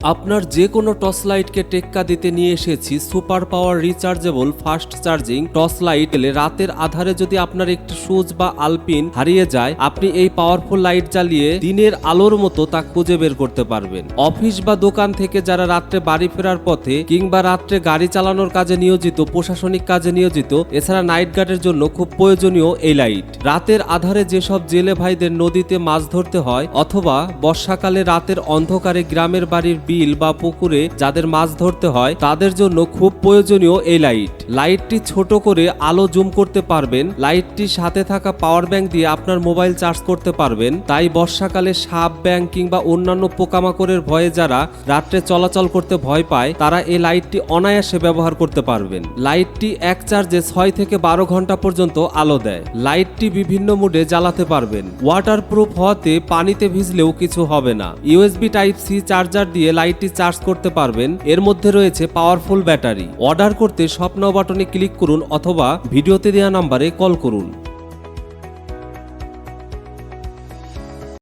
আপনার যে কোনো টর্চ লাইটকে টেক্কা দিতে নিয়ে এসেছি super power rechargeable fast charging torch light. রাতের আধারে যদি আপনার একটি সুচ বা আলপিন হারিয়ে যায়, আপনি এই পাওয়ারফুল লাইট জ্বালিয়ে দিনের আলোর মতো তা খুঁজে বের করতে পারবেন। অফিস বা দোকান থেকে যারা রাত্রে বাড়ি ফেরার পথে কিংবা রাত্রে গাড়ি চালানোর কাজে নিয়োজিত, প্রশাসনিক কাজে নিয়োজিত, এছাড়া নাইট গার্ডের জন্য খুব প্রয়োজনীয় এই লাইট। রাতের আধারে যেসব জেলে ভাইদের নদীতে মাছ ধরতে হয় অথবা বর্ষাকালে রাতের অন্ধকারে গ্রামের বাড়ির বিল বা পুকুরে যাদের মাছ ধরতে হয় তাদের জন্য খুব প্রয়োজনীয় এই লাইট। লাইটটি ছোট করে আলো জুম করতে পারবেন। লাইটটির সাথে থাকা পাওয়ার ব্যাংক দিয়ে আপনার মোবাইল চার্জ করতে পারবেন। তাই বর্ষাকালে সাপ, ব্যাঙ কিংবা অন্যান্য পোকামাকড়ের ভয়ে যারা রাত্রে চলাচল করতে ভয় পায় তারা এই লাইটটি অনায়াসে ব্যবহার করতে পারবেন। লাইটটি এক চার্জে 6 থেকে 12 ঘন্টা পর্যন্ত আলো দেয়। লাইটটি বিভিন্ন মুডে জ্বালাতে পারবেন। ওয়াটারপ্রুফ হওয়াতে পানিতে ভিজলেও কিছু হবে না। ইউএসবি টাইপ সি চার্জার দিয়ে লাইটটি চার্জ করতে পারবেন। এর মধ্যে রয়েছে পাওয়ারফুল ব্যাটারি। অর্ডার করতে শপ নাও বাটনে ক্লিক করুন অথবা ভিডিওতে দেওয়া নাম্বারে কল করুন।